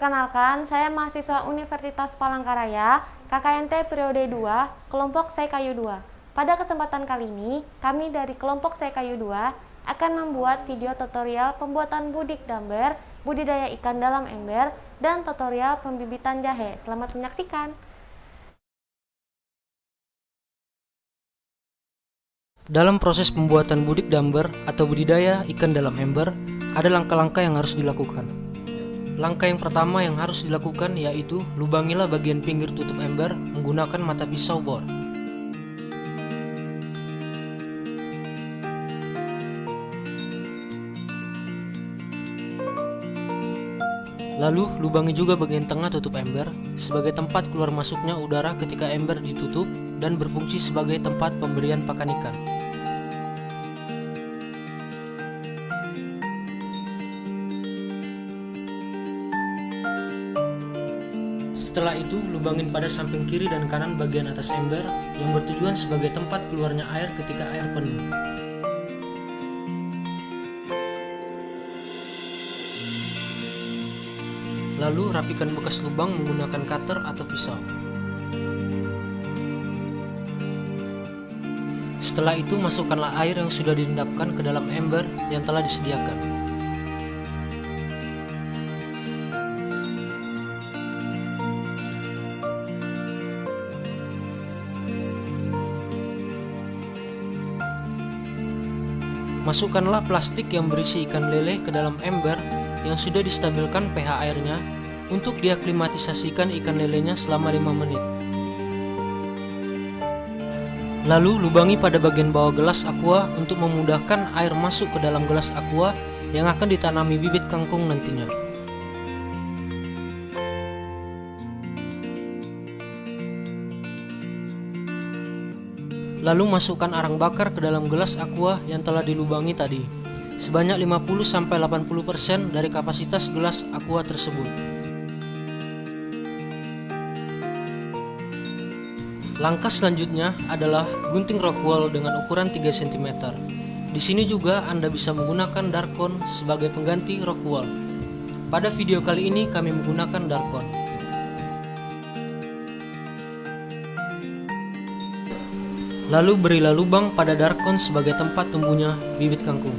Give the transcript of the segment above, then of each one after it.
Perkenalkan, saya mahasiswa Universitas Palangkaraya, KKNT periode 2, kelompok Sai Kayu 2. Pada kesempatan kali ini, kami dari kelompok Sai Kayu 2 akan membuat video tutorial pembuatan budik damber, budidaya ikan dalam ember, dan tutorial pembibitan jahe. Selamat menyaksikan. Dalam proses pembuatan budik damber atau budidaya ikan dalam ember, ada langkah-langkah yang harus dilakukan. Langkah yang pertama yang harus dilakukan yaitu lubangilah bagian pinggir tutup ember menggunakan mata pisau bor. Lalu lubangi juga bagian tengah tutup ember sebagai tempat keluar masuknya udara ketika ember ditutup dan berfungsi sebagai tempat pemberian pakan ikan. Setelah itu, lubangin pada samping kiri dan kanan bagian atas ember yang bertujuan sebagai tempat keluarnya air ketika air penuh. Lalu rapikan bekas lubang menggunakan cutter atau pisau. Setelah itu, masukkanlah air yang sudah direndapkan ke dalam ember yang telah disediakan. Masukkanlah plastik yang berisi ikan lele ke dalam ember yang sudah distabilkan pH airnya untuk diaklimatisasikan ikan lelenya selama 5 menit. Lalu lubangi pada bagian bawah gelas aqua untuk memudahkan air masuk ke dalam gelas aqua yang akan ditanami bibit kangkung nantinya. Lalu masukkan arang bakar ke dalam gelas aqua yang telah dilubangi tadi, sebanyak 50-80% dari kapasitas gelas aqua tersebut. Langkah selanjutnya adalah gunting rockwool dengan ukuran 3 cm. Di sini juga Anda bisa menggunakan darkon sebagai pengganti rockwool. Pada video kali ini kami menggunakan darkon. Lalu berilah lubang pada darkon sebagai tempat tumbuhnya bibit kangkung.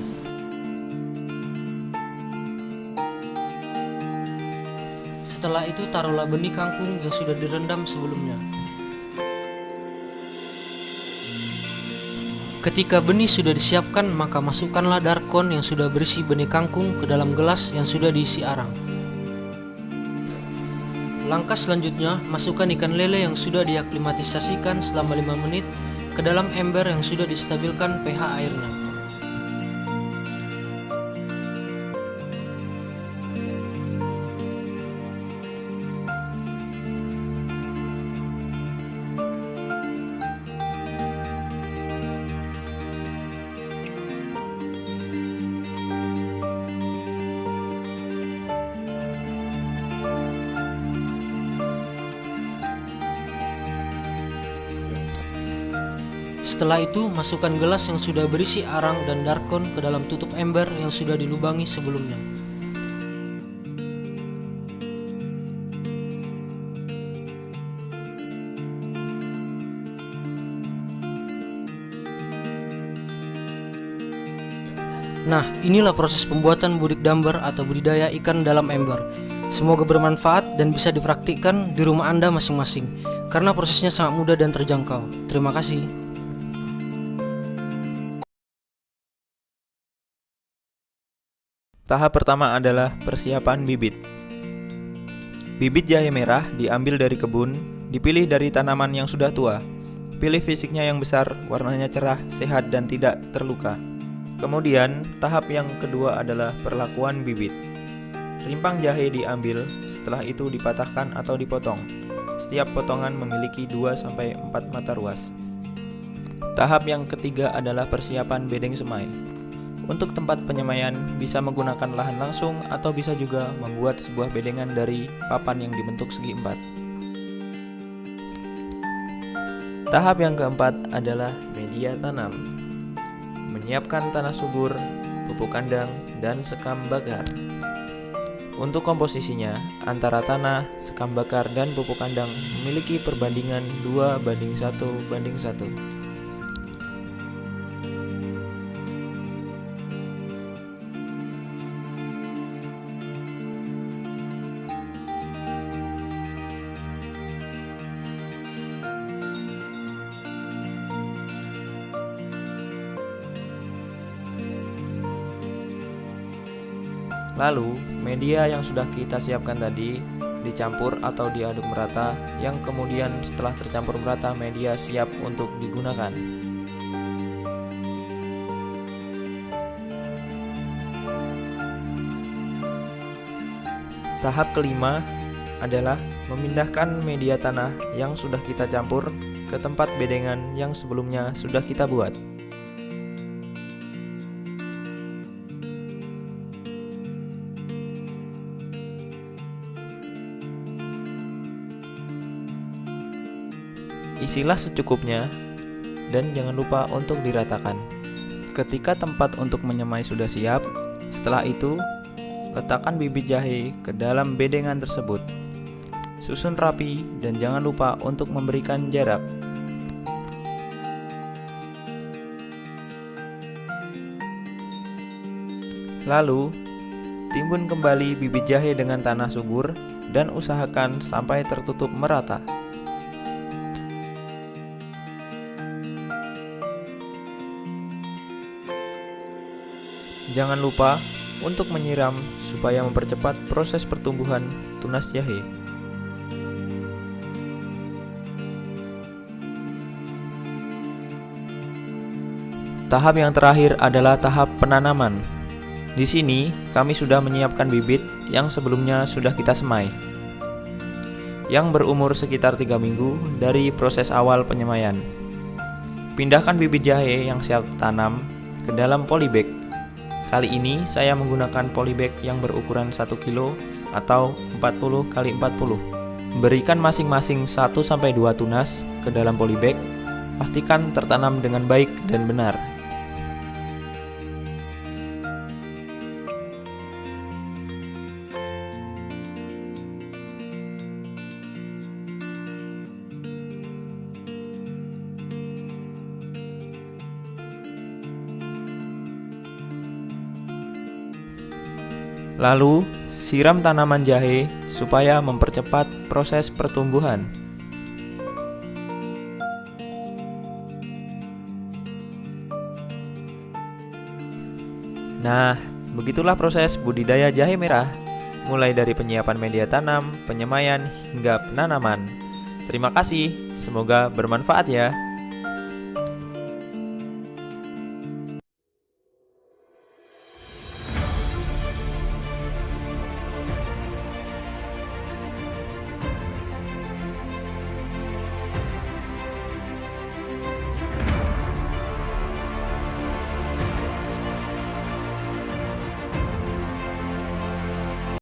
Setelah itu taruhlah benih kangkung yang sudah direndam sebelumnya. Ketika benih sudah disiapkan, maka masukkanlah darkon yang sudah berisi benih kangkung ke dalam gelas yang sudah diisi arang. Langkah selanjutnya, masukkan ikan lele yang sudah diaklimatisasikan selama 5 menit ke dalam ember yang sudah distabilkan pH airnya. Setelah itu, masukkan gelas yang sudah berisi arang dan darkon ke dalam tutup ember yang sudah dilubangi sebelumnya. Nah, inilah proses pembuatan budik damber atau budidaya ikan dalam ember. Semoga bermanfaat dan bisa dipraktikkan di rumah Anda masing-masing, karena prosesnya sangat mudah dan terjangkau. Terima kasih. Tahap pertama adalah persiapan bibit. Bibit jahe merah diambil dari kebun, dipilih dari tanaman yang sudah tua. Pilih fisiknya yang besar, warnanya cerah, sehat dan tidak terluka. Kemudian, tahap yang kedua adalah perlakuan bibit. Rimpang jahe diambil, setelah itu dipatahkan atau dipotong. Setiap potongan memiliki 2-4 mata ruas. Tahap yang ketiga adalah persiapan bedeng semai. Untuk tempat penyemaian bisa menggunakan lahan langsung atau bisa juga membuat sebuah bedengan dari papan yang dibentuk segi 4. Tahap yang keempat adalah media tanam. Menyiapkan tanah subur, pupuk kandang, dan sekam bagar. Untuk komposisinya, antara tanah, sekam bakar, dan pupuk kandang memiliki perbandingan 2:1:1. Lalu, media yang sudah kita siapkan tadi dicampur atau diaduk merata, yang kemudian setelah tercampur merata media siap untuk digunakan. Tahap kelima adalah memindahkan media tanah yang sudah kita campur ke tempat bedengan yang sebelumnya sudah kita buat. Isilah secukupnya dan jangan lupa untuk diratakan. Ketika tempat untuk menyemai sudah siap, setelah itu letakkan bibit jahe ke dalam bedengan tersebut. Susun rapi dan jangan lupa untuk memberikan jarak. Lalu, timbun kembali bibit jahe dengan tanah subur dan usahakan sampai tertutup merata. Jangan lupa untuk menyiram supaya mempercepat proses pertumbuhan tunas jahe. Tahap yang terakhir adalah tahap penanaman. Di sini kami sudah menyiapkan bibit yang sebelumnya sudah kita semai, yang berumur sekitar 3 minggu dari proses awal penyemaian. Pindahkan bibit jahe yang siap tanam ke dalam polybag. Kali ini saya menggunakan polybag yang berukuran 1 kilo atau 40 x 40. Berikan masing-masing 1-2 tunas ke dalam polybag. Pastikan tertanam dengan baik dan benar. Lalu, siram tanaman jahe supaya mempercepat proses pertumbuhan. Nah, begitulah proses budidaya jahe merah, mulai dari penyiapan media tanam, penyemaian, hingga penanaman. Terima kasih, semoga bermanfaat ya.